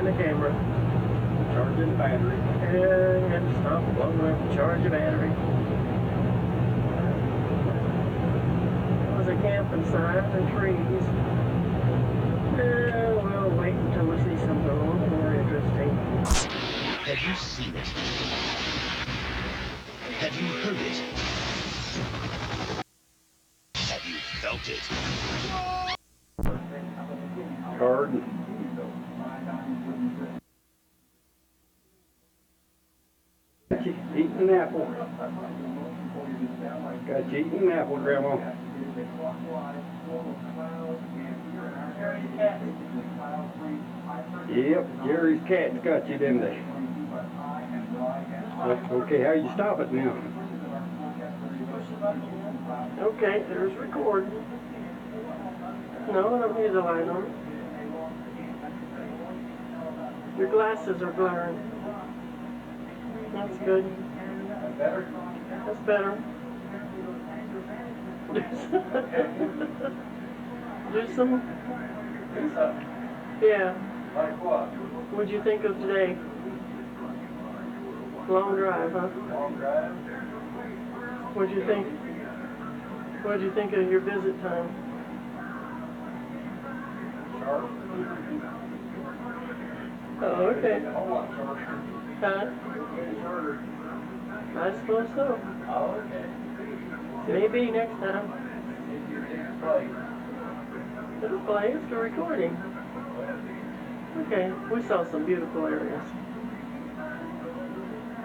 the camera. Charging the battery. Yeah, you have to stop long enough to charge the battery. There's a camping sign and trees. We'll wait until we see something a little more interesting. Have you seen it? Have you heard it? Have you felt it? Card. Eating an apple. Got you eating an apple, Grandma. Yep, Jerry's cats got you, didn't they? Okay, how you stop it now? Okay, there's record. No, I don't need the light on. Your glasses are blurring. That's good. Better? That's better. Do some. Yeah. Like what? What'd you think of today? Long drive, huh? Long drive. What'd you think? What'd you think of your visit time? Sharp. Oh, okay. A whole lot sharper. Huh? Shorter. I suppose so. Oh, okay. Maybe next time. Play. It'll play. It's the recording. Okay. We saw some beautiful areas.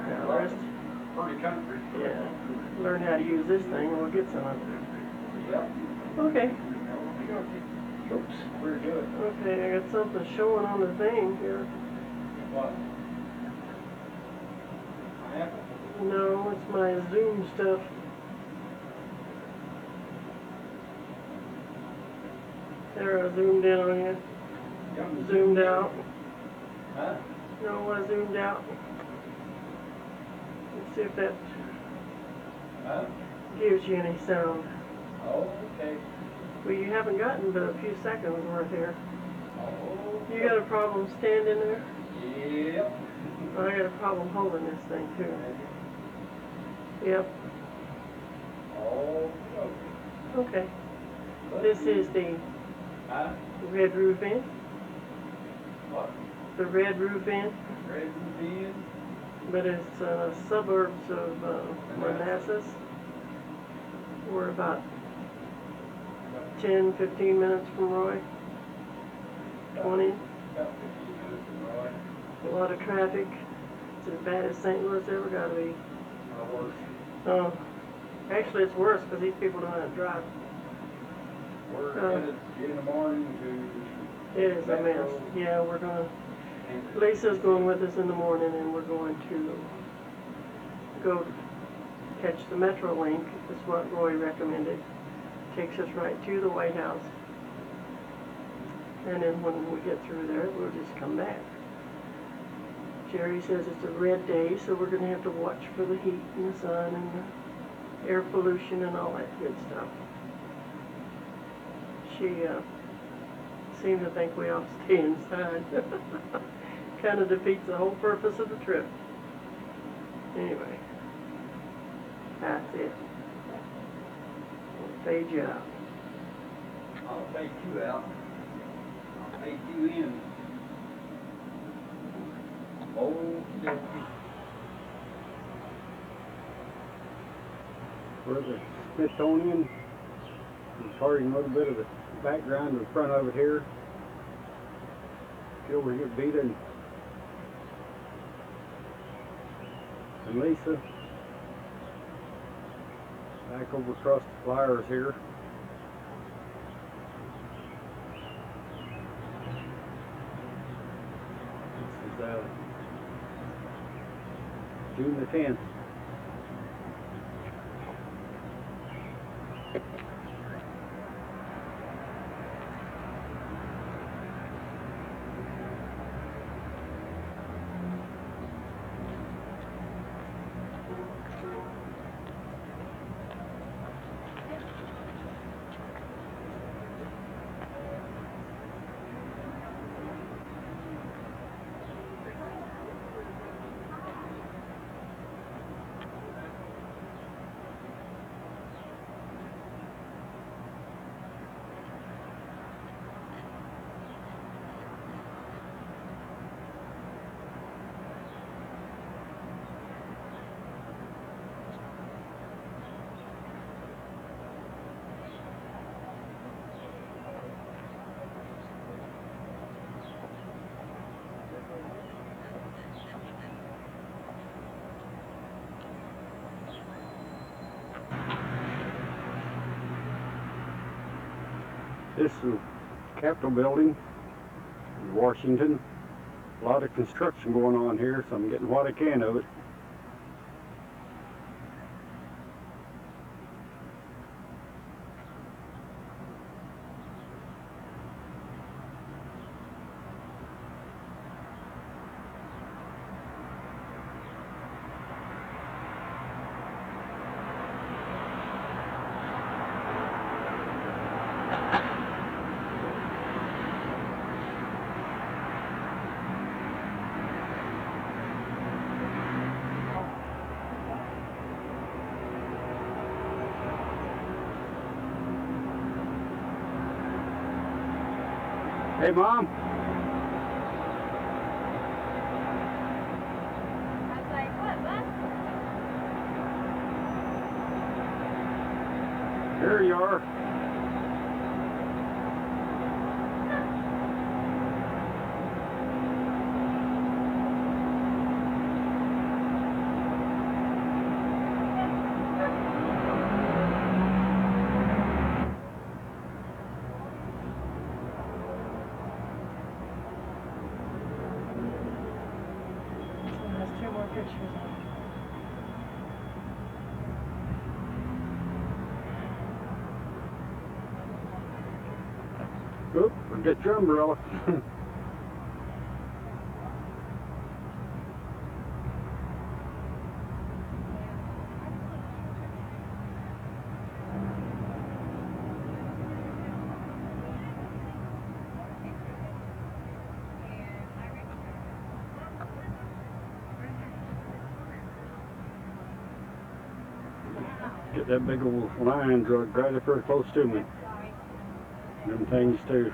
Now, the rest. Pretty country. Yeah. Learn how to use this thing and we'll get some of it. Yep. Okay. Oops. We're good. Okay, I got something showing on the thing here. What? Apple. No, it's my Zoom stuff. There, I zoomed in on you. Zoomed out. Huh? No, I zoomed out. Let's see if that Huh? gives you any sound. Oh, okay. Well, you haven't gotten but a few seconds worth here. Oh. You got a problem standing there? Yep. I got a problem holding this thing too. Yep. Oh. Okay. This is the Huh? Red Roof Inn. What? The Red Roof Inn. Red Roof. But it's suburbs of Manassas. We're about 10, 15 minutes from Roy. 20. About 15 minutes from Roy. A lot of traffic. It's as bad as St. Louis ever got to be. Worse. Oh, actually it's worse because these people don't know how to drive. We're headed in the morning to... It is a mess. Yeah, we're going to... Lisa's going with us in the morning and we're going to go catch the Metro Link. That's what Roy recommended. Takes us right to the White House. And then when we get through there, we'll just come back. Jerry says it's a red day, so we're going to have to watch for the heat and the sun and the air pollution and all that good stuff. She seemed to think we ought to stay inside. Kind of defeats the whole purpose of the trip. Anyway, that's it. We'll fade you out. I'll fade you out. I'll fade you in. Oh, we're the Smithsonian. I'm showing a little bit of the background in front of it here. Over here, Vita and Lisa. Back over across the flyers here. This is June the 10th. This is the Capitol building in Washington. A lot of construction going on here, so I'm getting what I can of it. Hey, Mom. I was like, what, bud? Here you are. There's 2 more pictures on. Oop, forget your umbrella. Get that big old lion drug right up here close to me. Them things too.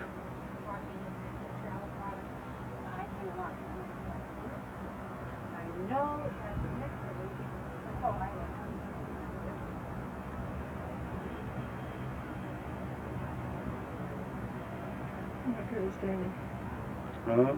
Look at this Danny. Uh-huh.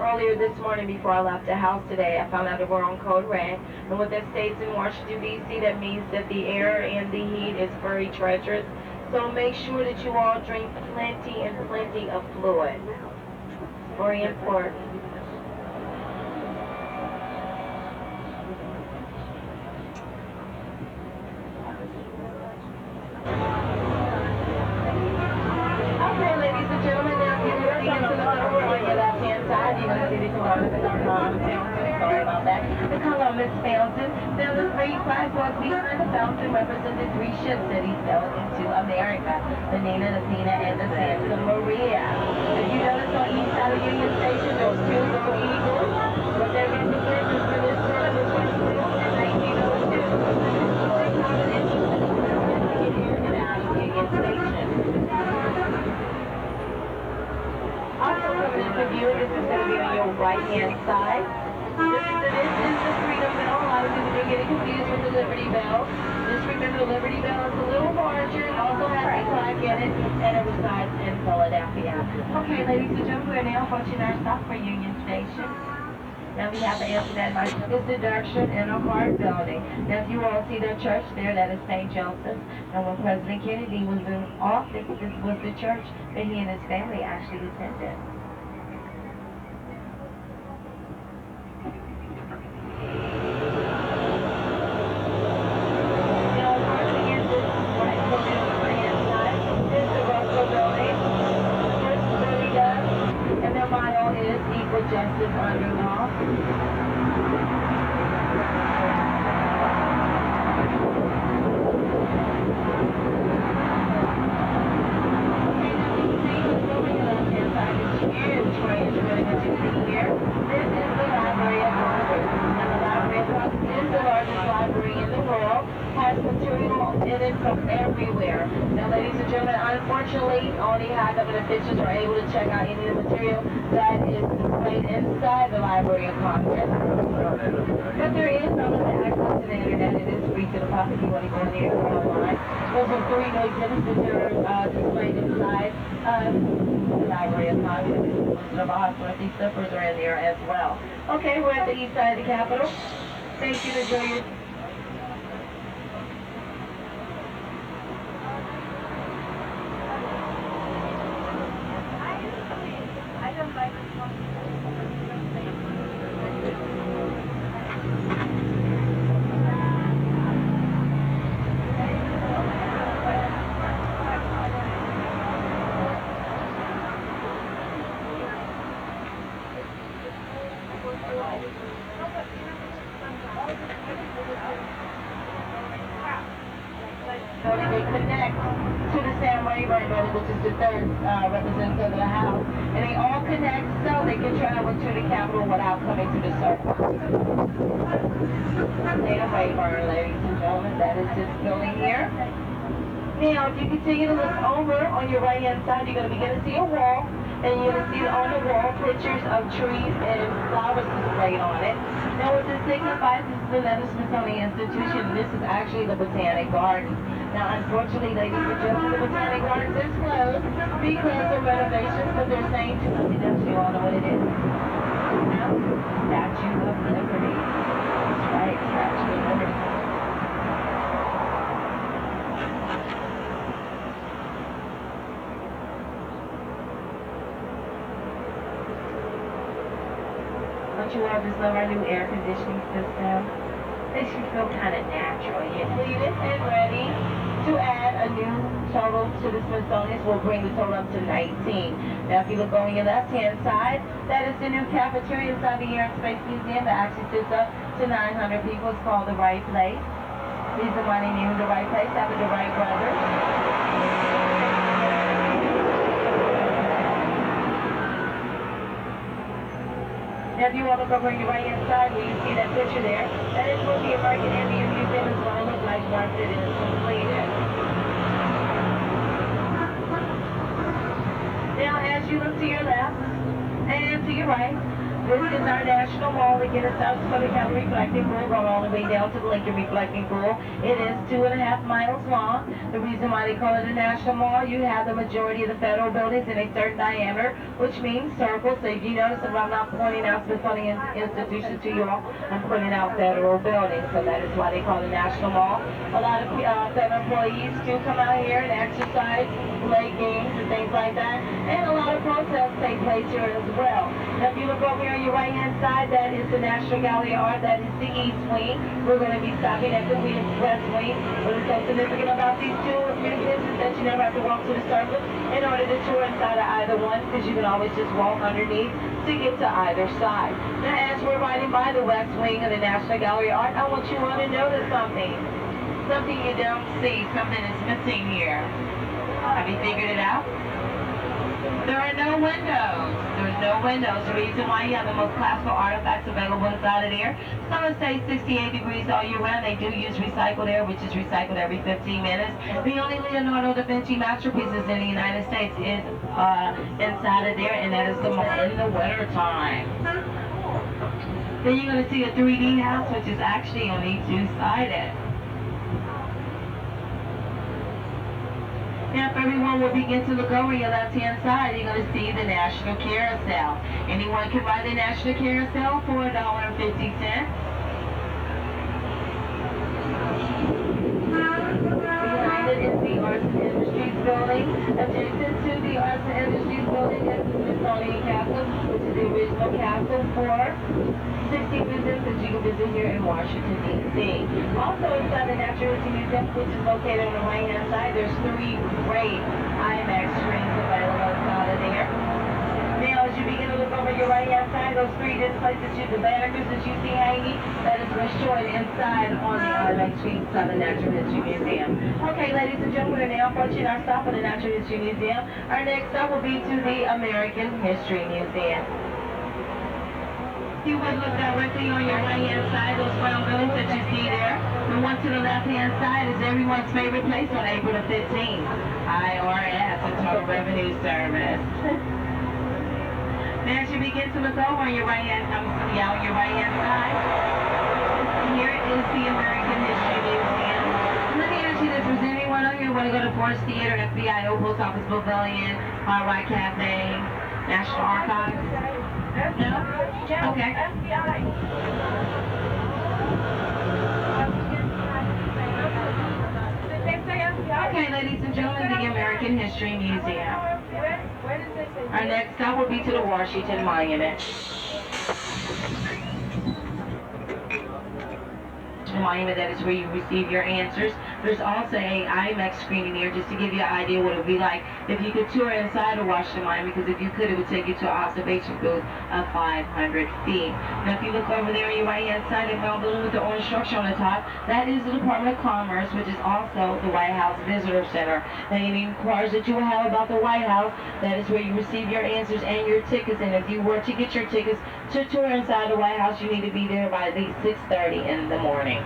Earlier this morning before I left the house today, I found out that we're on code red. And what that states in Washington, D.C., that means that the air and the heat is very treacherous. So make sure that you all drink plenty and plenty of fluid. Very important. Okay, ladies and gentlemen, now if you're ready to get to the door on your left-hand side, you're going to see the Columbus Fountain. Sorry about that. The Columbus Fountain. Now, the three flags behind the fountain represent the three ships that he sailed into America: the Nina, the Pina, and the Santa Maria. If you notice on each side of Union Station, there's two little eagles. What they're representing for this time is when we built in 1902. And out of Union Station. Also coming into view, this is going to be on your right-hand side. This is the Freedom Bell. A lot of people do get it confused with the Liberty Bell. Just remember the Liberty Bell is a little larger. It also has a flag in it, and it resides in Philadelphia. Okay, ladies and gentlemen, we're now approaching our stop for Union Station. Now we have to answer that by this deduction in a hard building. Now if you all see the church there, that is St. Joseph. And when President Kennedy was in office, this was the church that he and his family actually attended. Now, approaching in this right hand side is the Russell Building. First building does, and their motto is equal justice under law. From everywhere. Now, ladies and gentlemen, unfortunately, only high-level officials are able to check out any of the material that is displayed inside the Library of Congress. But there is other access to the internet. It is free to the public. You want to go in there and go online. Those are 3 new exhibits that are displayed inside the Library of Congress. The Wizard of Oz, Dorothy slippers are in there as well. Okay, we're at the east side of the Capitol. Thank you, enjoy your... They connect to the Sam Rayburn building, which is the third representative of the House, and they all connect so they can travel to the Capitol without coming to the circle. Sam Rayburn, ladies and gentlemen, that is this building here. Now, if you continue to look over on your right-hand side, you're going to begin to see a wall, and you're going to see on the wall pictures of trees and flowers displayed on it. Now, what this signifies, this is another Smithsonian institution. This is actually the Botanic Gardens. Now, unfortunately, ladies and gentlemen, the Botanic Gardens is closed because of renovations, but they're saying to us, you all know what it is. Now, Statue of Liberty. That's right, Statue of Liberty. Don't you all just love our new air conditioning system? Makes you feel kind of natural. You're cleaning and ready to add a new total to the Smithsonian. We'll bring the total up to 19. Now, if you look on your left-hand side, that is the new cafeteria inside the Air and Space Museum that actually sits up to 900 people. It's called The Right Place. These are money named The Right Place after the Wright brothers. Now, if you want to look over on your right-hand side where you see that picture there, that is what the American Indian Museum is going to look like once it is completed. Now, as you look to your left and to your right, This is our national mall. Again, it's South Dakota County Reflecting Pool, going all the way down to the Lincoln Reflecting Pool. It is 2.5 miles long. The reason why they call it a national mall, you have the majority of the federal buildings in a certain diameter, which means circles. So if you notice that I'm not pointing out Smithsonian institutions to you all, I'm pointing out federal buildings. So that is why they call it a national mall. A lot of federal employees do come out here and exercise, play games and things like that. And a lot of protests take place here as well. Now if you look over here on your right hand side, that is the National Gallery of Art. That is the East Wing. We're going to be stopping at the West Wing. What is so significant about these two museums is that you never have to walk to the surface in order to tour inside of either one, because you can always just walk underneath to get to either side. Now as we're riding by the West Wing of the National Gallery of Art, I want you all to notice something. Something you don't see, something is missing here. Have you figured it out? There are no windows. There's no windows. The reason why you have the most classical artifacts available inside of there. Some say 68 degrees all year round. They do use recycled air, which is recycled every 15 minutes. The only Leonardo da Vinci masterpieces in the United States is inside of there, and that is the in the winter time. Then you're going to see a 3D house, which is actually only two-sided. Now, if everyone will begin to look over your left-hand side, you're going to see the National Carousel. Anyone can ride the National Carousel for $1.50. Behind it is the Arts and Industries Building. Adjacent to the Arts and Industries Building is the Smithsonian Castle, which is the original castle for 60 museums that you can visit here in Washington, D.C. Also inside the Natural History Museum, which is located on the right-hand side, there's 3 great IMAX screens available inside of there. Now, as you begin to look over your right-hand side, those 3 displays the banners that you see hanging, that is what's showing inside on the IMAX screen inside the Natural History Museum. Okay, ladies and gentlemen, we're now approaching our stop at the Natural History Museum. Our next stop will be to the American History Museum. You would look directly on your right-hand side, those brown buildings that you see there. The one to the left-hand side is everyone's favorite place on April the 15th. IRS, Internal Revenue Service. Now, as you begin to look over on your right-hand side, here is the American History Museum. Let me ask you this: was anyone on here want to go to Forest Theater, FBI, Post Office Pavilion, Hard Rock Cafe, National Archives? No? Okay. Okay, ladies and gentlemen, the American History Museum. Our next stop will be to the Washington Monument. Monument, that is where you receive your answers. There's also a IMAX screening here, just to give you an idea what it would be like if you could tour inside of Washington Monument, because if you could, it would take you to an observation booth of 500 feet. Now, if you look over there on your right-hand side, that brown building with the orange structure on the top, that is the Department of Commerce, which is also the White House Visitor Center. Now, any inquiries that you will have about the White House, that is where you receive your answers and your tickets. And if you were to get your tickets to tour inside the White House, you need to be there by at least 6:30 in the morning.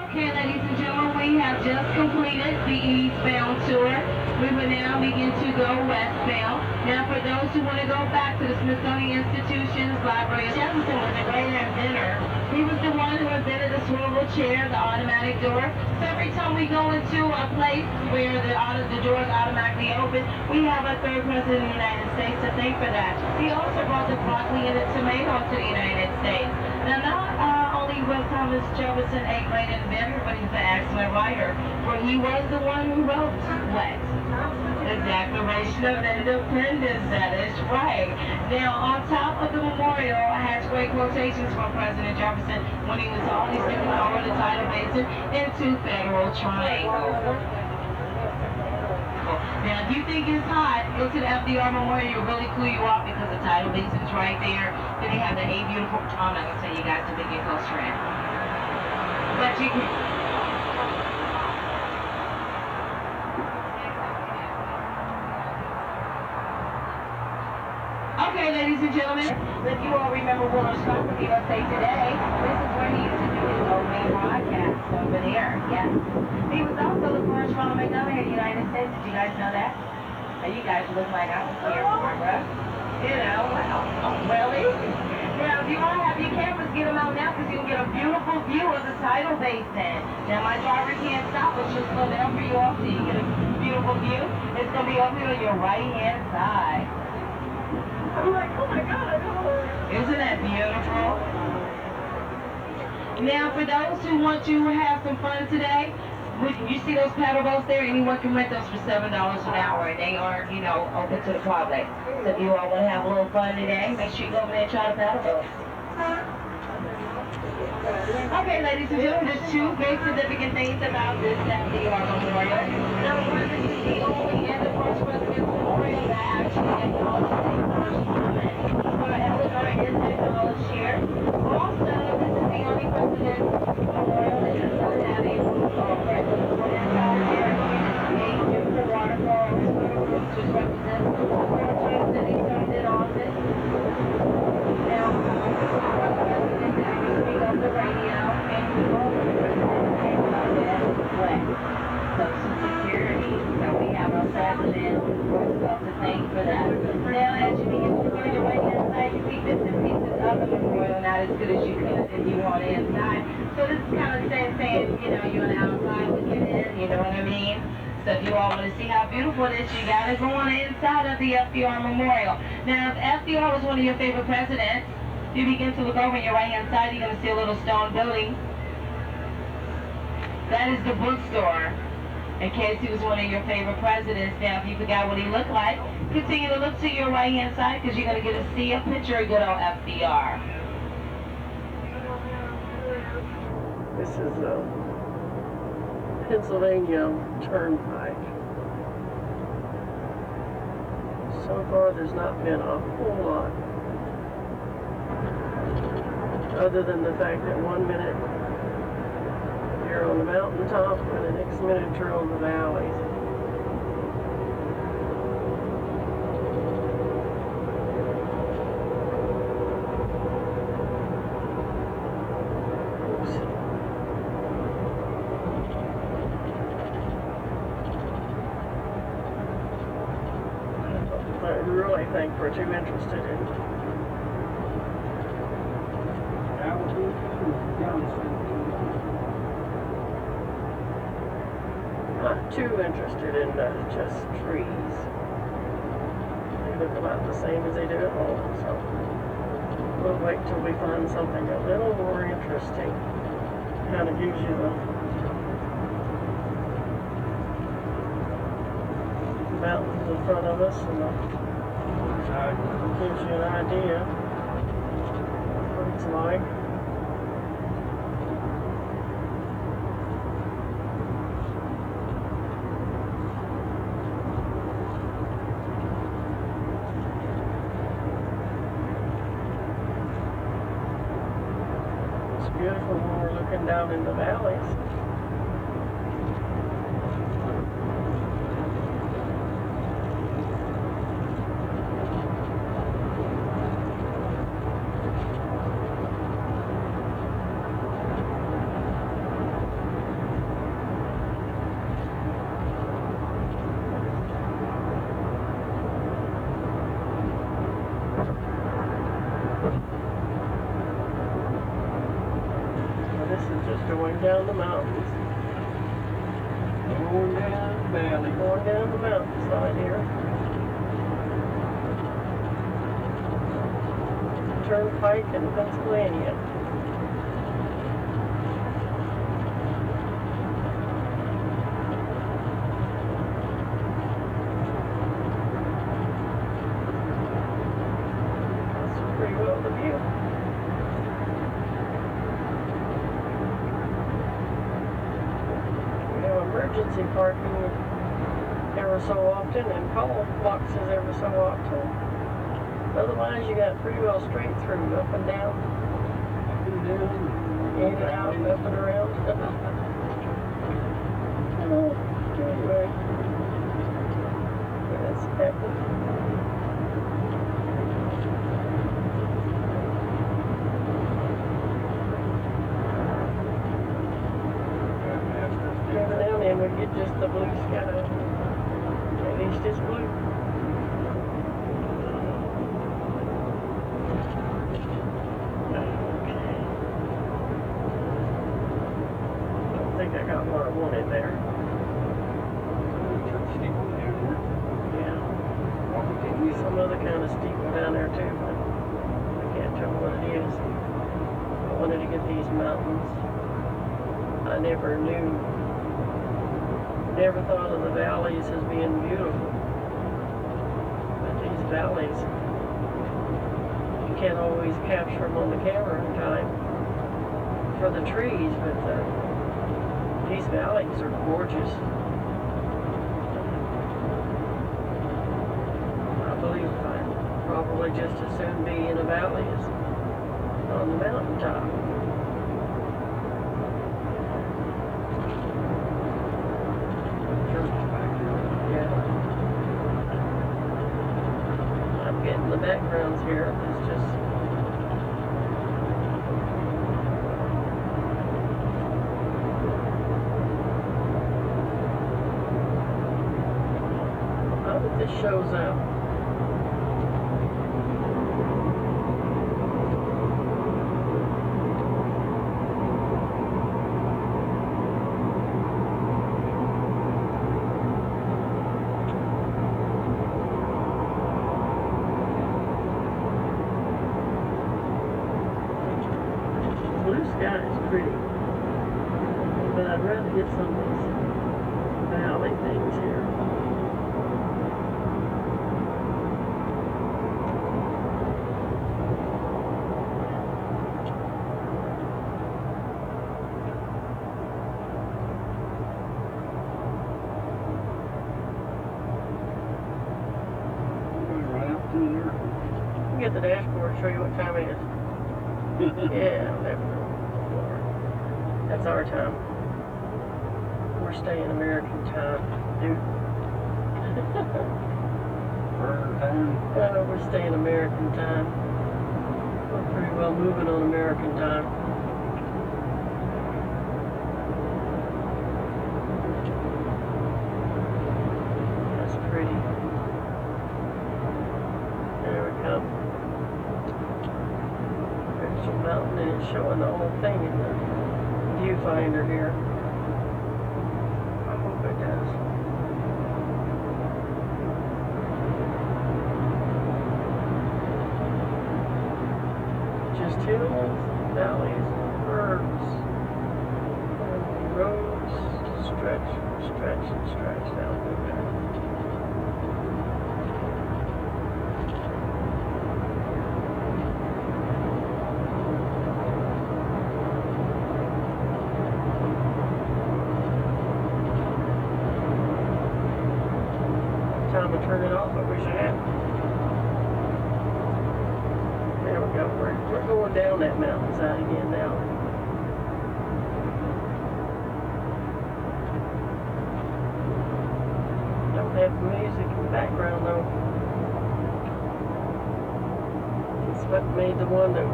Okay, ladies and gentlemen, we have just completed the eastbound tour. We will now begin to go westbound. Now, for those who want to go back to the Smithsonian Institution's Library, Jefferson was a great inventor. He was the one who invented the swivel chair, the automatic door. So every time we go into a place where the doors automatically open, we have a third president of the United States to thank for that. He also brought the broccoli and the tomato to the United States. Now, not only was Thomas Jefferson a great inventor, but he's an excellent writer, for he was the one who wrote what? The Declaration of Independence, that is right. Now, on top of the memorial, I had great quotations from President Jefferson when he was always giving over the tidal basin into federal triangles. Now, if you think it's hot, go to the FDR Memorial. You'll really cool you off because the tidal basin's right there. Then they have the 8 beautiful. I'm not gonna tell you guys to get closer in, but you can. Okay, ladies and gentlemen, if you all remember Willard Scott from USA Today, this is where he used to do his opening broadcast over there. Yes. He was also the first Ronald McDonough in the United Ethington. Did you guys know that? You guys look like I was here, Barbara. You know, wow. Oh, really? Now, if you all have your cameras, get them out now because you can get a beautiful view of the tidal basin. Now, my driver can't stop. Let's just slow down for you all so you get a beautiful view. It's going to be over here on your right-hand side. I'm like, oh my God, I don't know. Isn't that beautiful? Now, for those who want to have some fun today, you see those paddle boats there? Anyone can rent those for $7 an hour, and they are, you know, open to the public. So if you all want to have a little fun today, make sure you go over there and try the paddle boats. Okay, ladies and gentlemen, there's two very significant things about this FDR Memorial. Number one, this is the only and the first President's Memorial that actually acknowledges a first woman. So Eleanor is acknowledged here. Also, this is the only President's Memorial that does not have a roof over it. What is out there is beautiful waterfalls, which represents the first times that he served in office. Now, our President never speak on the radio, and we all the President came out that way. Social Security, so we have our President, Roosevelt to thank for that. Now, as you begin to go your way inside, you see bits and pieces of the memorial, not as good as you could if you want inside. So this is kind of saying, you know, you're on the outside looking in, you know what I mean? So if you all want to see how beautiful it is, you got to go on the inside of the FDR Memorial. Now, if FDR was one of your favorite presidents, if you begin to look over on your right-hand side, you're going to see a little stone building. That is the bookstore, in case he was one of your favorite presidents. Now, if you forgot what he looked like, continue to look to your right-hand side because you're going to get to see a picture of good old FDR. This is Pennsylvania Turnpike. So far, there's not been a whole lot. Other than the fact that 1 minute you're on the mountaintop and the next minute you're on the valleys. I really think we're too interested in not too interested in just trees. They look about the same as they do at home, so we'll wait till we find something a little more interesting. Kind of gives you the mountains in front of us and gives you an idea of what it's like. Beautiful when we're looking down in the valleys. Going down the mountains. Going down the valley. Going down the mountainside here. Turnpike in Pennsylvania. That's pretty well the view. Emergency parking ever so often and call boxes ever so often. Otherwise, you got pretty well straight through, up and down, in and out, up and around. Anyway, that's epic. We get just the blue sky. Just as blue. I think I got what I wanted there. Yeah. Some other kind of steeple down there too, but I can't tell what it is. I wanted to get these mountains. I never thought of the valleys as being beautiful. But these valleys, you can't always capture them on the camera in time for the trees, but these valleys are gorgeous. I believe I'd probably just as soon be in a valley as on the mountaintop. I'm getting the backgrounds here. It's just how did this shows up? Blue sky is pretty, but I'd rather get some of these valley things here. Right up through there. Get the dashboard, show you what time it is. Yeah, 11:04. That's our time. We're staying American time, dude. We're staying American time. We're pretty well moving on American time. That's pretty. There we come. There's some mountain and it's showing the whole thing in the viewfinder here. I hope it does. Just hills, valleys, birds, and roads stretch and stretch down through there. Time to turn it off, I wish I had. There we go. We're going down that mountainside again now. Don't have music in the background though. That's what made the one that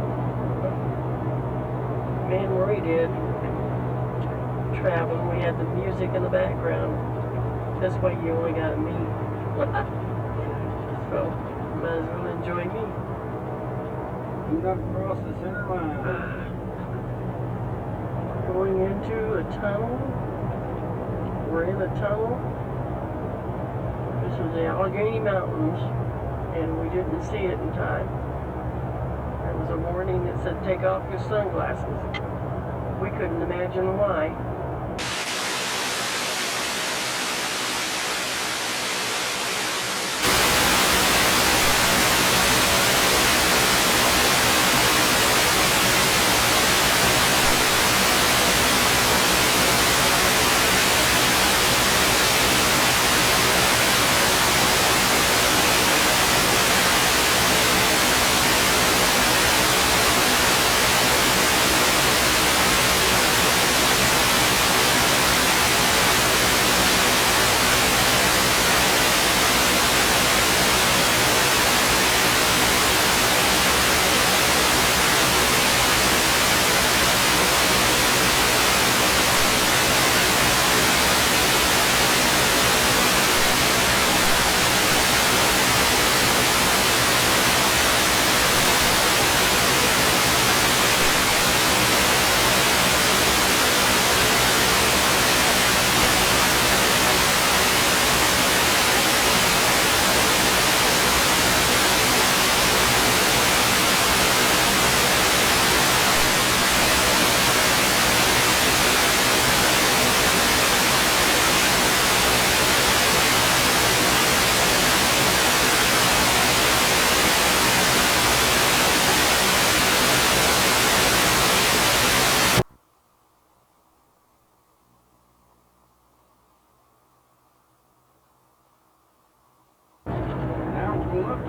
me and Marie did. Traveling, we had the music in the background. This way you only got me. So, might as well enjoy me. Do not cross the center line. Going into a tunnel. We're in a tunnel. This is the Allegheny Mountains, and we didn't see it in time. There was a warning that said take off your sunglasses. We couldn't imagine why.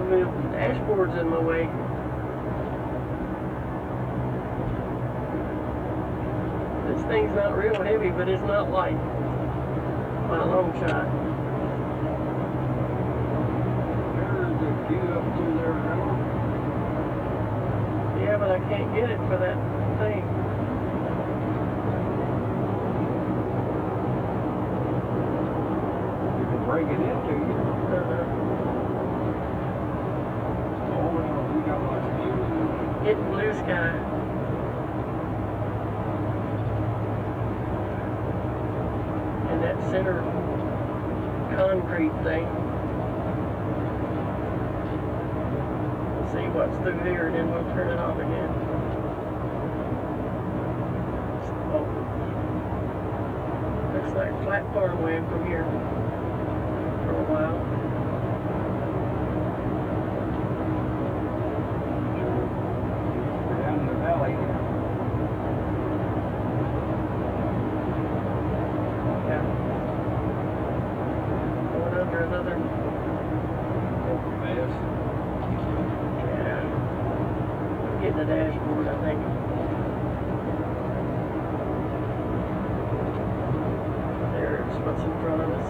The dashboard's in my way. This thing's not real heavy, but it's not light by a long shot. There's a few up through there now. Yeah, but I can't get it for that thing. You can break it into you. Oh, well, we got lots of views. Getting blue sky. And that center concrete thing. We'll see what's through here and then we'll turn it off again. Oh. Looks like flat farmland from here for a while. Down in the valley. Yeah. Going under another. Overpass. Yeah. I'm getting the dashboard, I think. There's what's in front of us.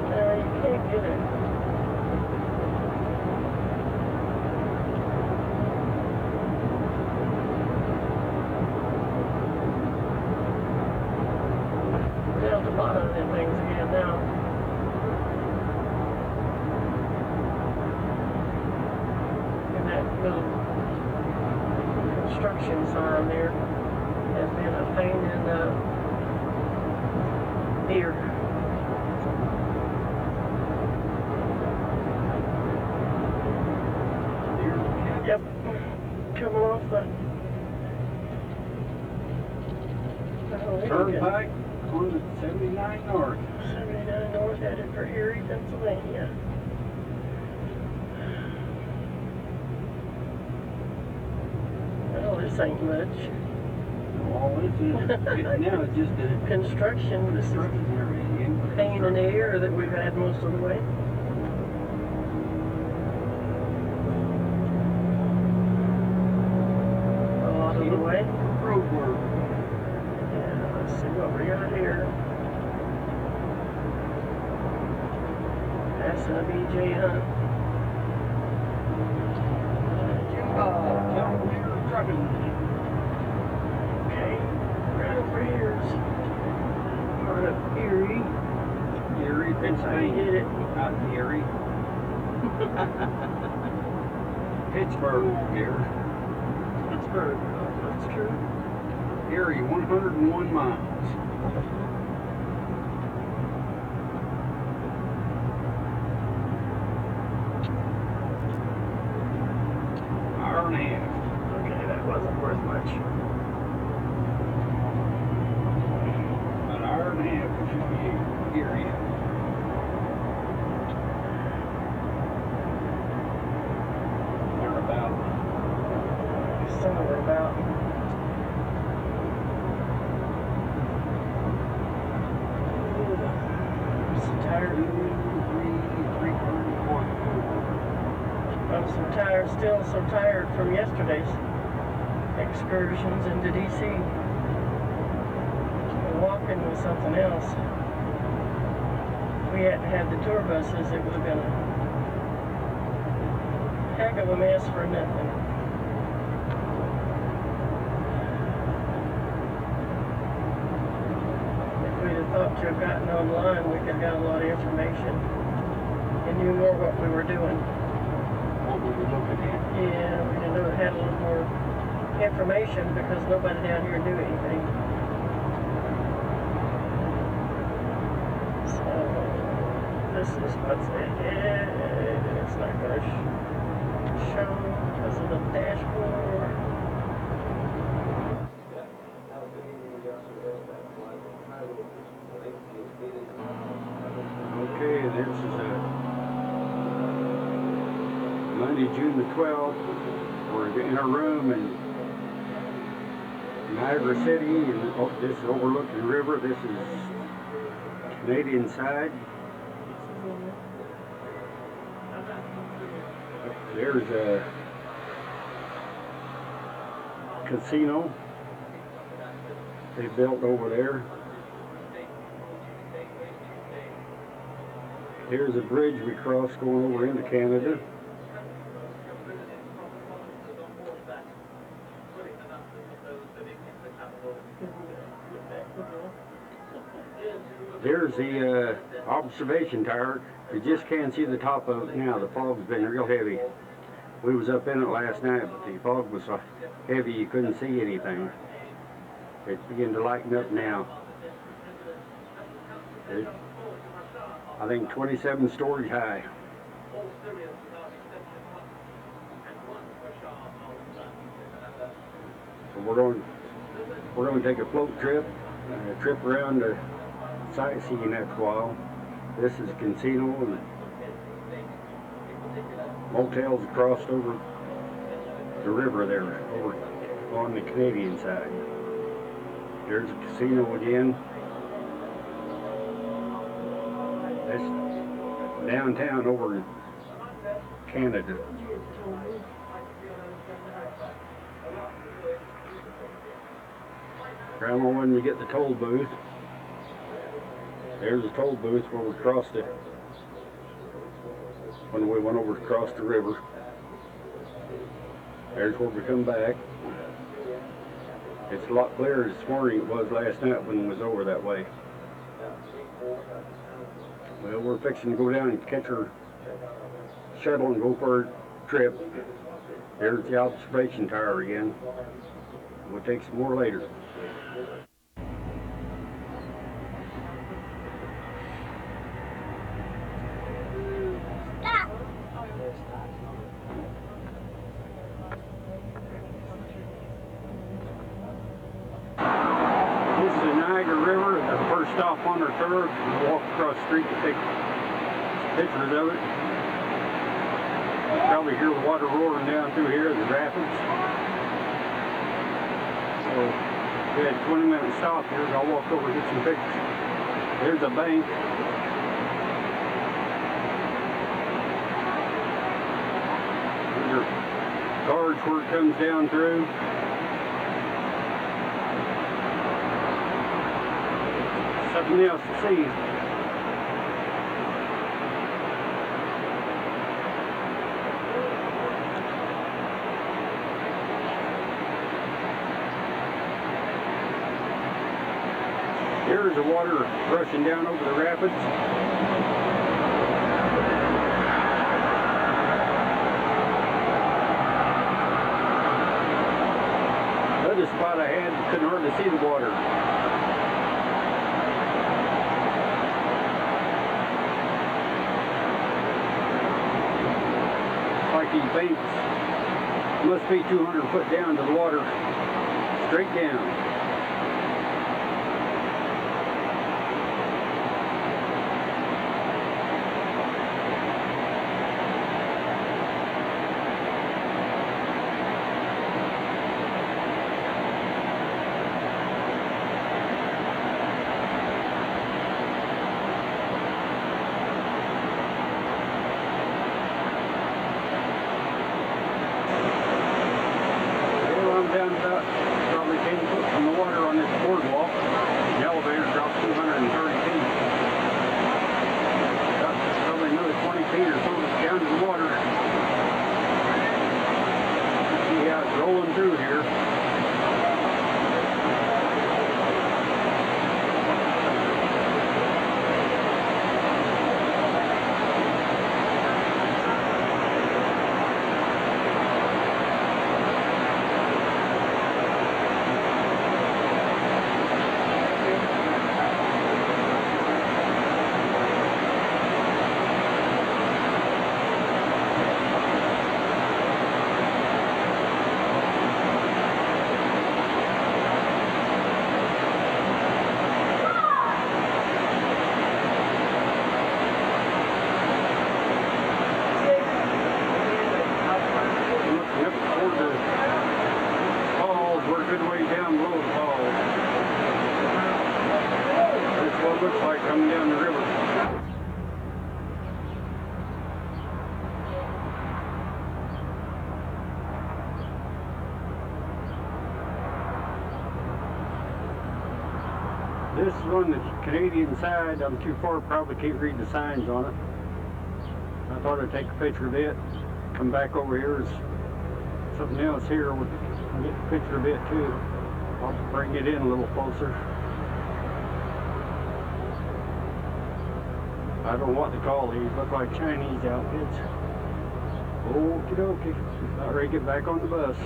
No, you can't get it. We're down to the bottom of them things again now. And that little construction sign there has been a pain in the ear. Yep. Coming off the Turnpike on the 79 North. 79 North, headed for Erie, Pennsylvania. Well, this ain't much. All this is now is just a Construction, this is construction area. pain in the air that we've had most of the way. A lot of the way. Road work. Yeah, let's see what we got here. Passing a BJ Hunt. California trucking. Okay, right over here's part of Erie. Erie, That's how you Pennsylvania. get it. Out in Erie. Pittsburgh, here. Pittsburgh, oh, that's true. Erie, 101 miles. Hour and a half. Okay, that wasn't worth much. An hour and a half to Erie. They're about Somewhere about. I'm so tired. 3/4. I'm so tired, still so tired from yesterday's excursions into DC. Walking was something else. If we hadn't had the tour buses, it would have been a heck of a mess for nothing. If we'd have thought to have gotten online, we could have got a lot of information and knew more what we were doing. What we were looking at. Yeah, we didn't know it had a little more information because nobody down here knew anything. So, this is what's ahead. It's not going to show because of the dashboard. Okay, this is Monday, June the 12th. We're in a room in Niagara City, and this is overlooking the river. This is Canadian side. There's a casino they built over there. Here's a bridge we crossed going over into Canada. There's the observation tower. You just can't see the top of it now. The fog's been real heavy. We was up in it last night, but the fog was so heavy you couldn't see anything. It's beginning to lighten up now. It's, I think 27 stories high. So we're going to take a float trip, a trip around the sightseeing after a while. This is a casino and motels crossed over the river there, over on the Canadian side. There's a casino again. That's downtown over in Canada. Around when you get the toll booth, there's a toll booth where we crossed it when we went over across the river. There's where we come back. It's a lot clearer this morning than it was last night when it was over that way. Well, we're fixing to go down and catch our shuttle and go for a trip. There's the observation tower again. We'll take some more later. Stop on our tour and walk across the street to take pictures of it. You probably hear the water roaring down through here, the rapids. So we had a 20-minute stop here, and I'll walk over and get some pictures. There's a bank. These are guards where it comes down through. Something else to see. Here's the water rushing down over the rapids. Another spot I had, couldn't hardly see the water. Like these banks must be 200 foot down to the water, straight down. Down about probably 10 foot from the water on this boardwalk. The elevator drops 230 feet. About probably another 20 feet or so down to the water. See how it's rolling through here. Looks like coming down the river. This is on the Canadian side. I'm too far, probably can't read the signs on it. I thought I'd take a picture of it. Come back over here. There's something else here. We'll get a picture of it too. I'll bring it in a little closer. I don't know what to call these. Look like Chinese outfits. Okie dokie. About ready to get back on the bus.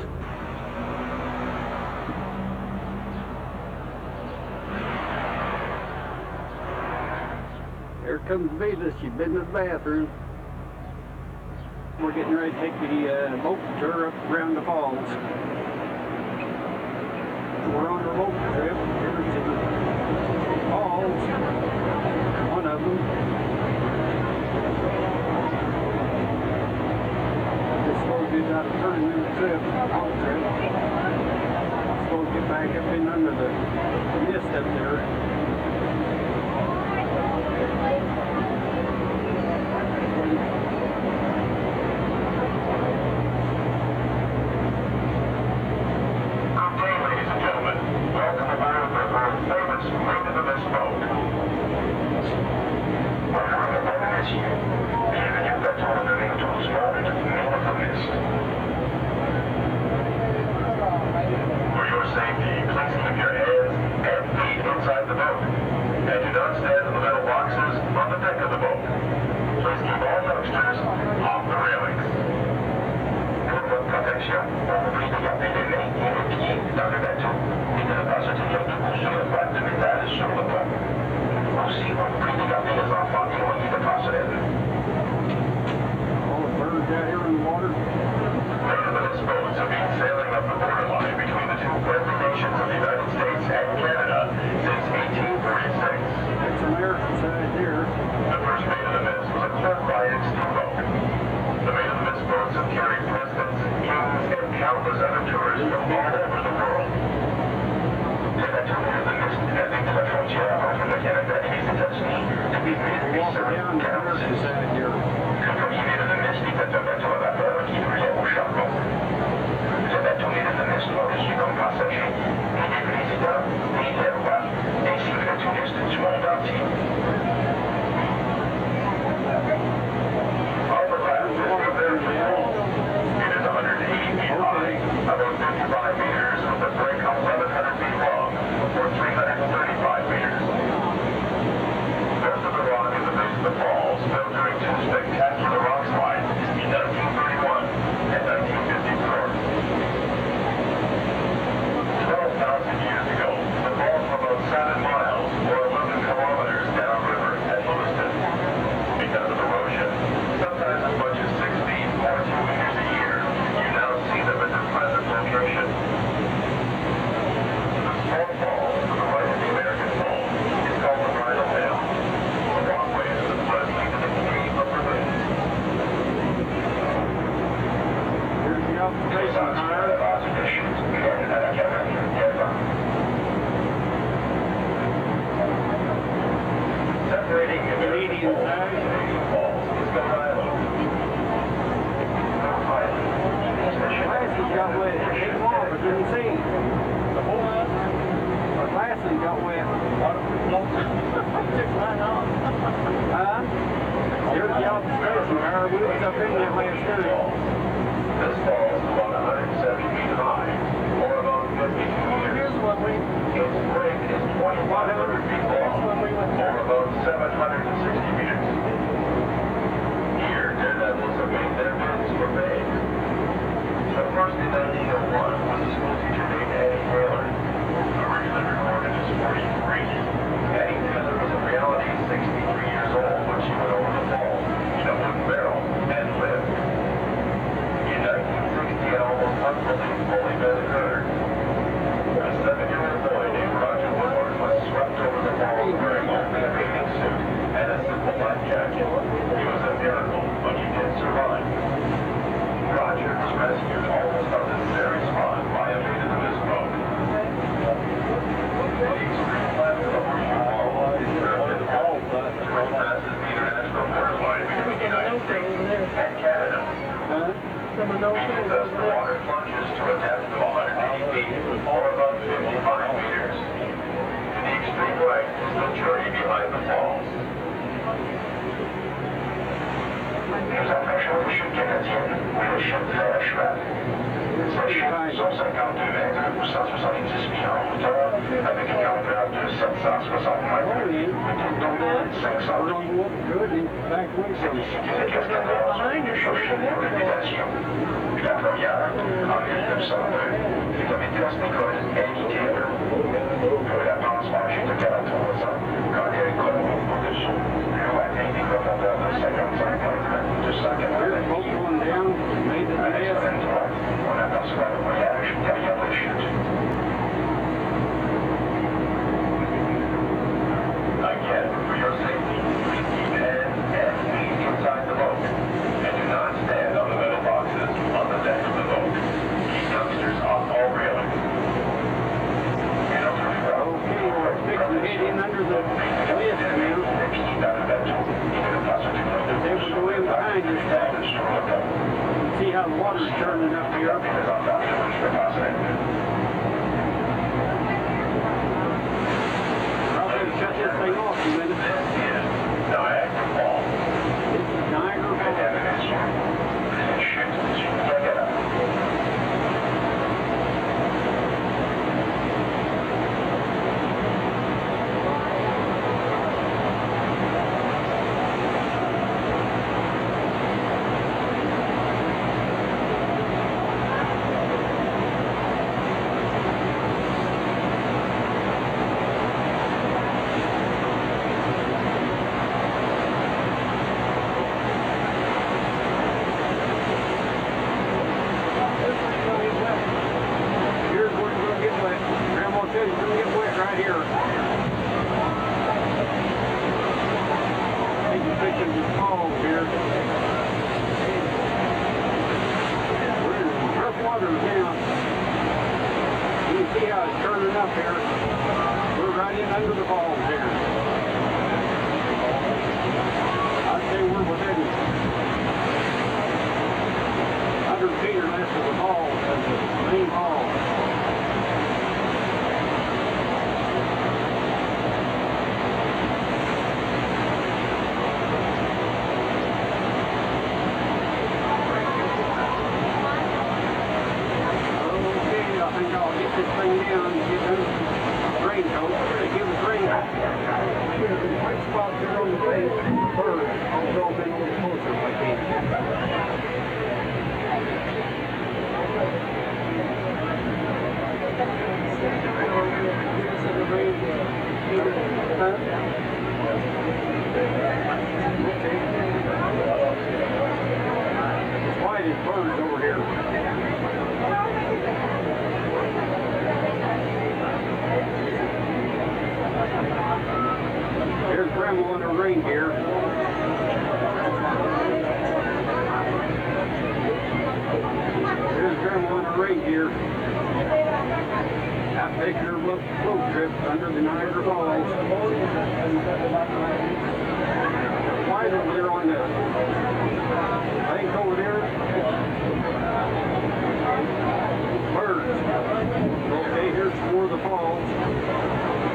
Here comes Venus. She's been to the bathroom. We're getting ready to take the boat tour up around the falls. We're on a boat trip. Here's the falls. One of them. Just supposed to get out of 30-minute trip. Boat trip. Supposed to get back up in under the mist up there. no Even change, as isn't the it? water plunges to a depth of 180 feet or above 55 meters. To the extreme right is the journey behind the falls. Nous approchons des chutes canadiennes, ou les chutes vers la cheval. Ces chutes sont 52 mètres ou 170 pieds en hauteur, avec une longueur de 760 mètres, total 500 We're pieds. gonna go up good and back away from it. Ces cascadeurs sont venus chercher une réputation. La première, en 1902, fut la maîtresse d'école Annie Taylor. La pansement âgée de 43 ans, quand elle coule au-dessous, l'eau atteint des profondeurs de 55 mètres, de 180 Here's both pieds. going down, made it À to l'extrême droite, on aperçoit le voyage derrière la chute. Again, for your safety, please keep hands and feet inside the boat, and do not stand on the metal boxes on the deck of the boat. Keep youngsters off all railings. Okay, we're fixing to head in under the lift now. They will go in behind us. See how the water's turning up here. I'll have to shut this thing off in a minute. Niagara Falls. This is Niagara Falls. Check it out. Here's where you're gonna get wet. Grandma said you're gonna get wet right here. I think you're fixing to fall here. We're in rough waters now. You can see how it's turning up here. We're right in under the falls here. I'd say we're within 100 feet or less of the falls, of the main falls. Okay, I think I'll get this thing down and get them raincoat. They give us raincoat. There's a white spot there on the face. Bird. I'll throw them in a little closer if I can. White is birds over here. Here's Grandma in her reindeer. Here's Grandma in her reindeer. Out taking her float trip under the Niagara Falls. White over there on the bank over there. Birds. Okay, here's more of the falls.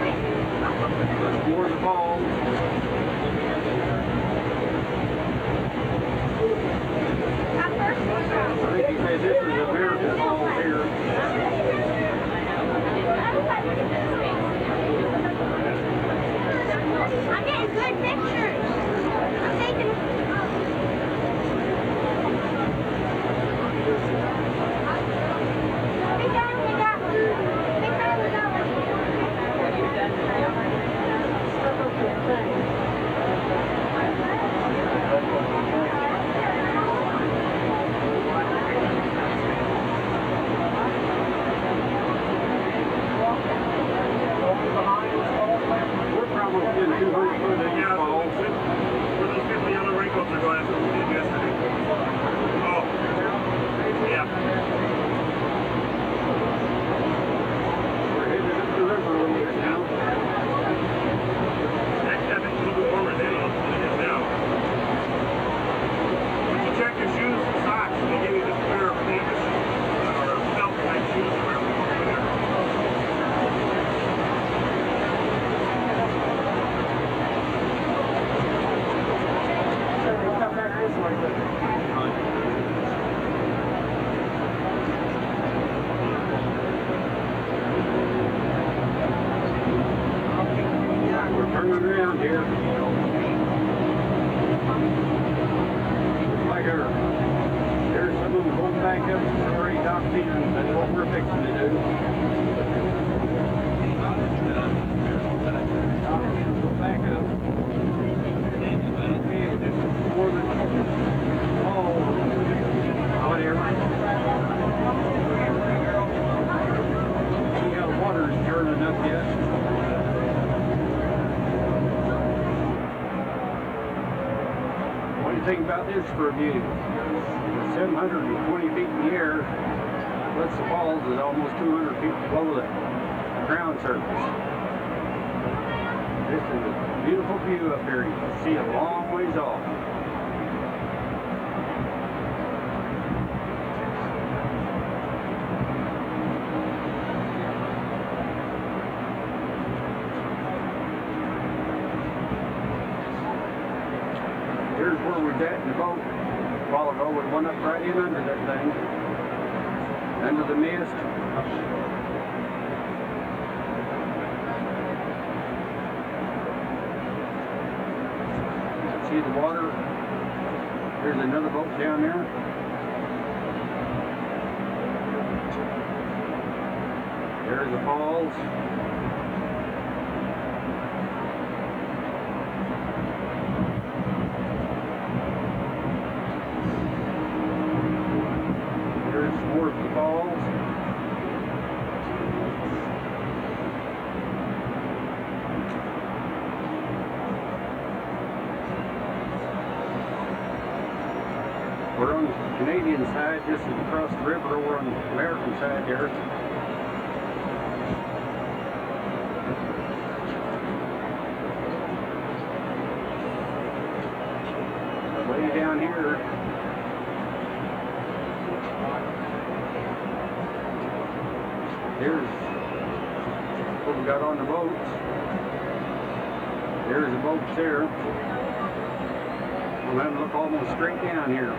There's more of the falls. I think he said this is American Falls here. I'm getting good pictures. I'm taking. here. Like there's some of them going back up already docked in. That's what we're fixing to do. Go back up. Okay, just more than whatever. See how the water is turning up yet. What do you think about this for a view? 720 feet in the air, plus the falls is almost 200 feet below the ground surface. This is a beautiful view up here. You can see a long ways off. Here's where we're at in the boat. A while ago, we went up right in under that thing, under the mist. See the water? There's another boat down there. There's the falls. More of the falls. We're on the Canadian side, this is across the river. We're on the American side here. Way down here. Here's what we got on the boats. There's the boats there. We'll have to look almost straight down here.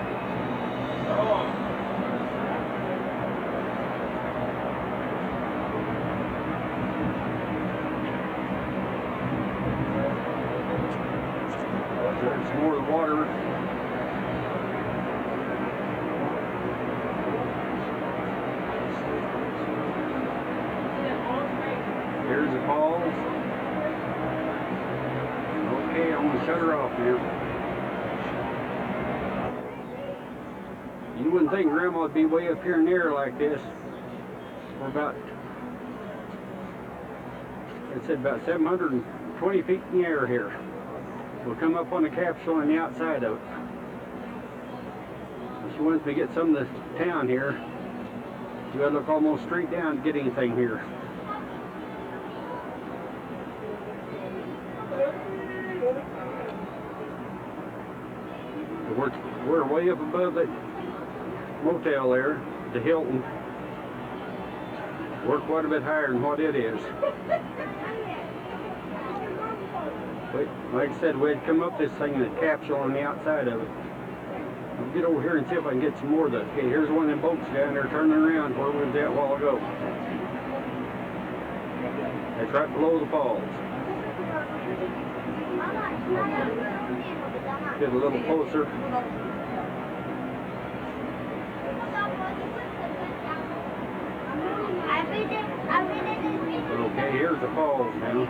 There's more of the water. Here's the falls. Okay, I'm going to shut her off now. You wouldn't think Grandma would be way up here in the air like this. We're about, it said about 720 feet in the air here. We'll come up on the capsule on the outside of it. She wants me to get some of the town here. You gotta look almost straight down to get anything here. We're way up above that motel there, the Hilton. We're quite a bit higher than what it is. But like I said, we'd come up this thing in a capsule on the outside of it. I'll get over here and see if I can get some more of that. Okay, here's one of them boats down there turning around where we was at a while ago. That's right below the falls. Get a little closer. Okay, here's the falls now.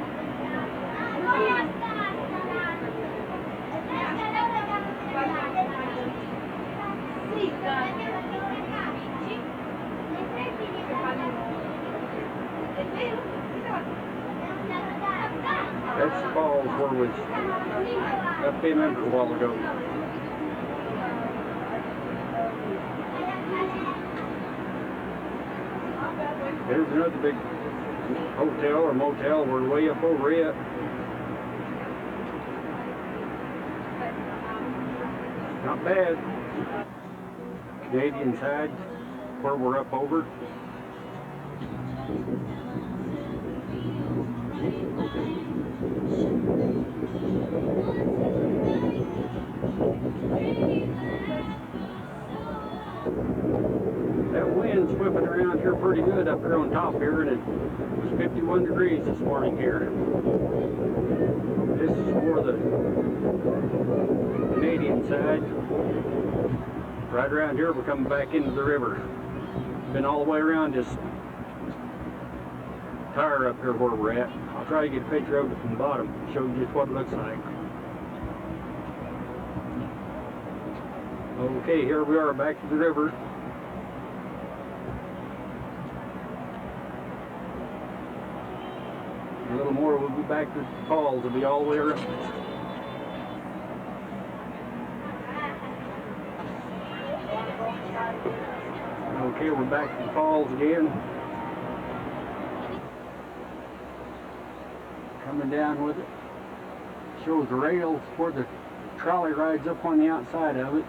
That's the falls where we was up in under a while ago. There's another big hotel or motel. We're way up over it. Not bad. Canadian side, where we're up over. That wind's whipping around here pretty good up here on top here, and it was 51 degrees this morning here. This is for the Canadian side. Right around here, we're coming back into the river. Been all the way around this tire up here where we're at. I'll try to get a picture of it from the bottom, show you just what it looks like. Okay, here we are back to the river. A little more, we'll be back to the falls. It'll be all the way around. Okay, we're back to the falls again. Coming down with it. Shows the rails where the trolley rides up on the outside of it.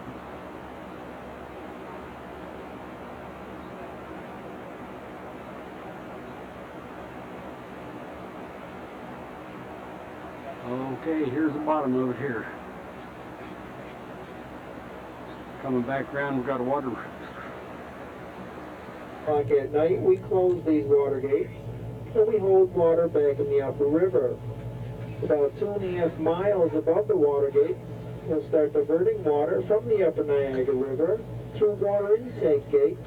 Okay, here's the bottom of it here. Coming back around, we've got a water. At night, we close these water gates, and we hold water back in the upper river. About 2.5 miles above the water gates, we'll start diverting water from the upper Niagara River through water intake gates.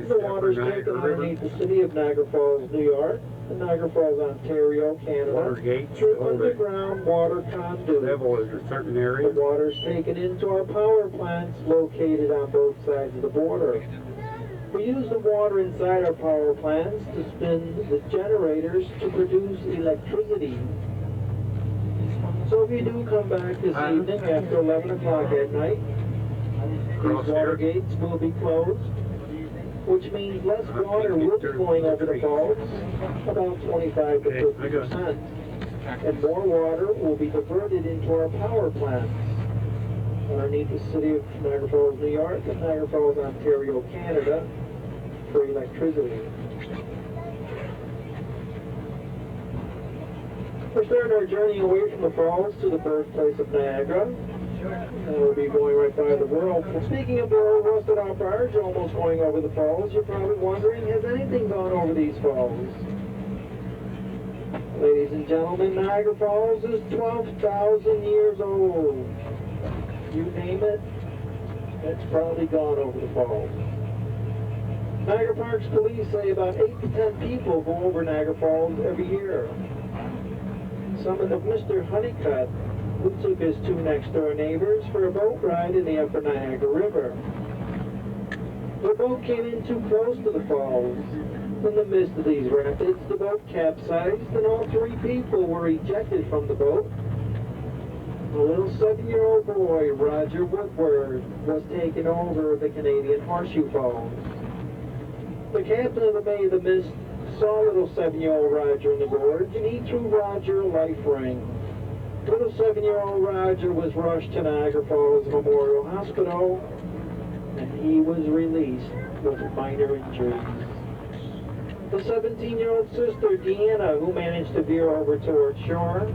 The water is taken underneath the city of Niagara Falls, New York, and Niagara Falls, Ontario, Canada, through underground water conduits. Level is a certain area. The water is taken into our power plants located on both sides of the border. We use the water inside our power plants to spin the generators to produce electricity. So if you do come back this evening after 11 o'clock at night, these water gates will be closed, which means less water will be going over the falls, about 25 to 50%. And more water will be diverted into our power plants underneath the city of Niagara Falls, New York, and Niagara Falls, Ontario, Canada, for electricity. We're starting our journey away from the falls to the birthplace of Niagara. And we'll be going right by the world. Speaking of the old rusted out barge almost going over the falls, you're probably wondering, has anything gone over these falls? Ladies and gentlemen, Niagara Falls is 12,000 years old. You name it, it's probably gone over the falls. Niagara Parks police say about 8 to 10 people go over Niagara Falls every year. Some of Mr. Honeycutt, who took his 2 next-door neighbors for a boat ride in the upper Niagara River. The boat came in too close to the falls. In the midst of these rapids, the boat capsized and all 3 people were ejected from the boat. A little 7-year-old boy, Roger Woodward, was taken over the Canadian Horseshoe Falls. The captain of the May of the Mist saw little 7-year-old Roger in the gorge, and he threw Roger a life ring. Little 7-year-old Roger was rushed to Niagara Falls Memorial Hospital, and he was released with minor injuries. The 17-year-old sister, Deanna, who managed to veer over toward shore,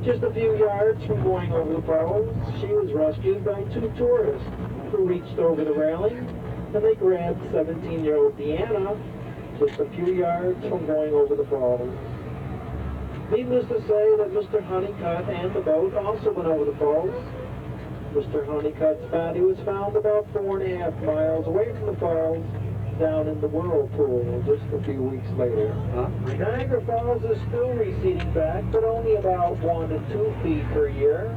just a few yards from going over the falls, she was rescued by 2 tourists who reached over the railing, and they grabbed 17-year-old Deanna just a few yards from going over the falls. Needless to say that Mr. Honeycutt and the boat also went over the falls. Mr. Honeycutt's body was found about 4.5 miles away from the falls, down in the whirlpool just a few weeks later. Niagara Falls is still receding back, but only about 1 to 2 feet per year.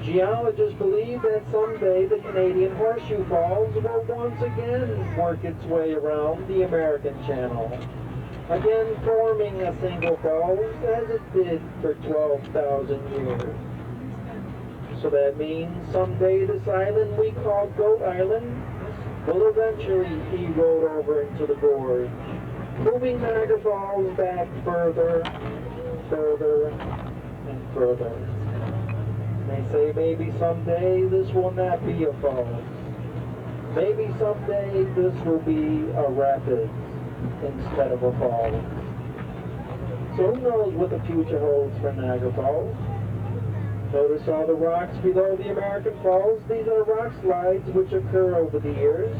Geologists believe that someday the Canadian Horseshoe Falls will once again work its way around the American Channel, again forming a single falls as it did for 12,000 years. So that means someday this island we call Goat Island will eventually erode over into the gorge, moving Niagara Falls back further, further, and further. They say maybe someday this will not be a falls. Maybe someday this will be a rapids instead of a falls. So who knows what the future holds for Niagara Falls? Notice all the rocks below the American Falls. These are rock slides which occur over the years.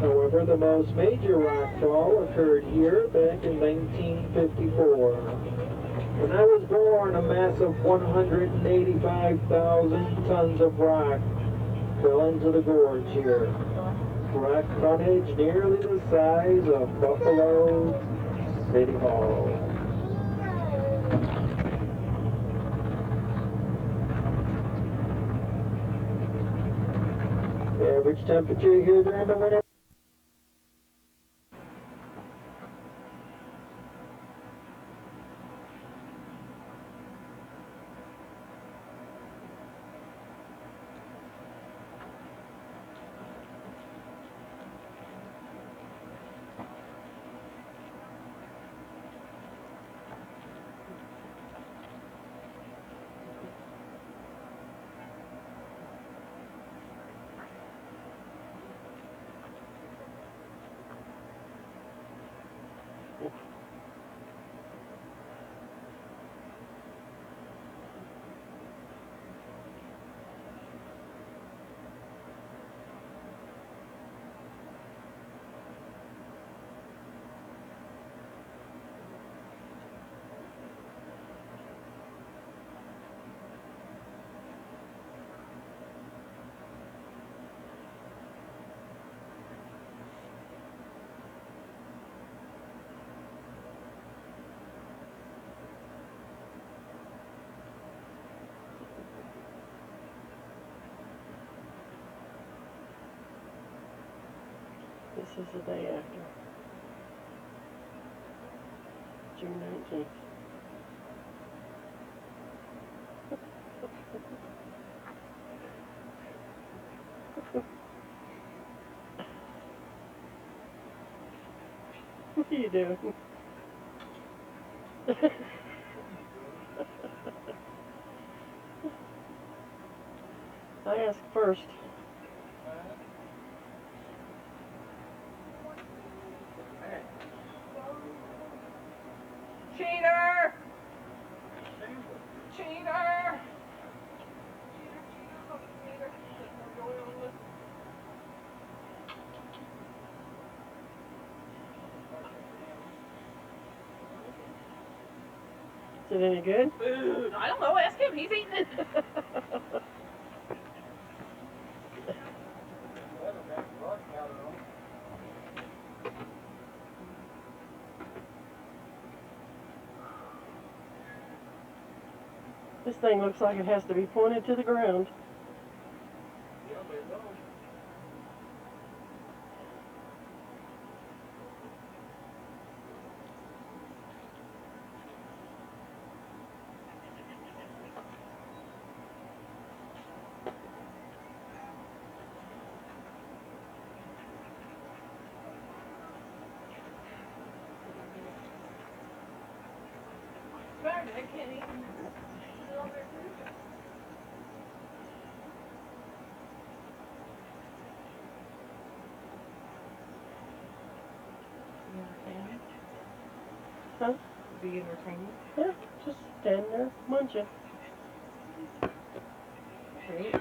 However, the most major rock fall occurred here back in 1954. When I was born, a massive 185,000 tons of rock fell into the gorge here. Rock tonnage nearly the size of Buffalo City Hall. The average temperature here during the winter. This is the day after. June 19th. What are you doing? I asked first. Cheater! Cheater! Is it any good? Food. I don't know. Ask him. He's eating it. This thing looks like it has to be pointed to the ground. I can't eat. Huh? Be entertaining. Yeah, just standing there munching. Great.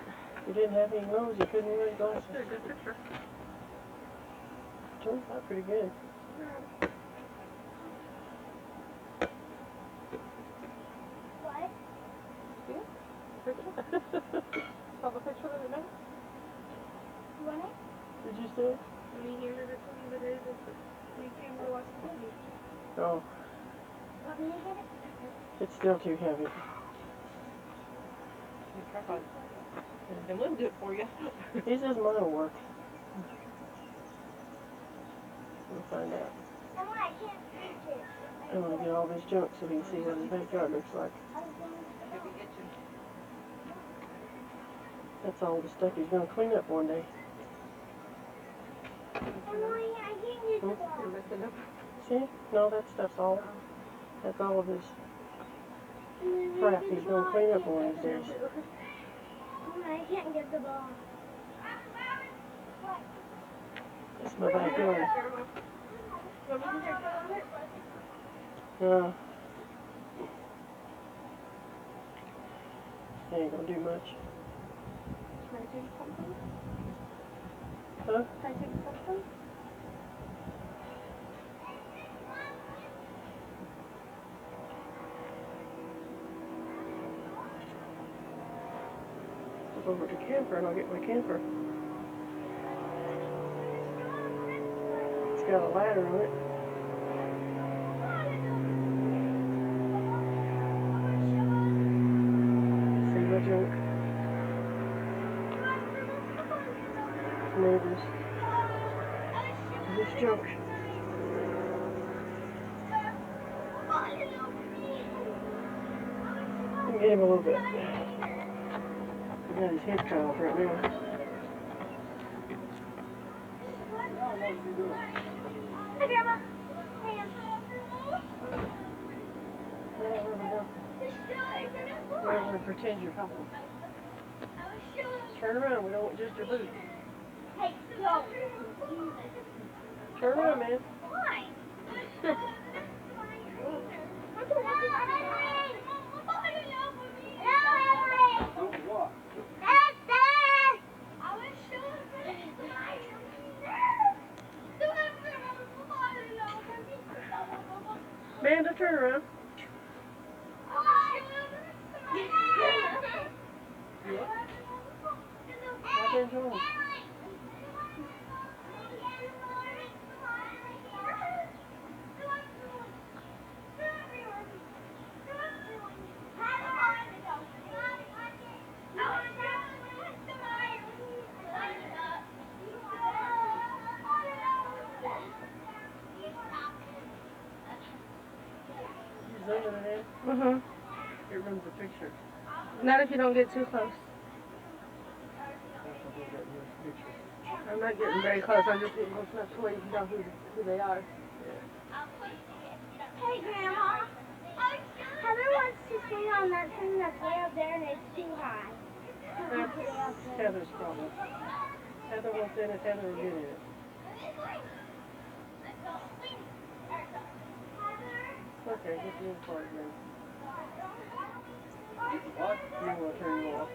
You didn't have any nose, you couldn't wear glasses. That's a good picture. Turned out pretty good. What? Saw the picture of it now? Want it? Did you see it? Me here to tell you what it is. You came to watch the movie. Oh, Want me to get it? it's still too heavy. And we'll do it for you. He says mine will work. We'll find out. Mama, I can't reach it. I'm gonna get all this junk so he can see what his backyard looks like. That's all the stuff he's gonna clean up one day. Mama, I can't get the ball. See? No, that stuff's all. That's all of his crap he's gonna clean up one of these days. Mama, I can't get the ball. It's my backyard. He ain't gonna do much. Can I take something? Huh? Can I take something? step over to camper and I'll get my camper. It's got a ladder on it. See my junk. Neighbors. This junk. Get him a little bit. He got his head cut off right now. Hi, Grandma. We're going to pretend you're helping. Turn around, we don't want just your boot. Hey, go. Turn around, man. Why? Amanda, turn around. Right there, Joel. You zoom in ahead. Mm-hmm. It runs a picture. Not if you don't get too close. I'm not getting very close. I'm just getting close enough to where you can know who they are. Hey, Grandma. Heather wants to swing on that thing that's way up there and it's too high. That's Heather's problem. Heather wants in it, Heather will get in it. Okay, get the inside then. What? You want to turn you off.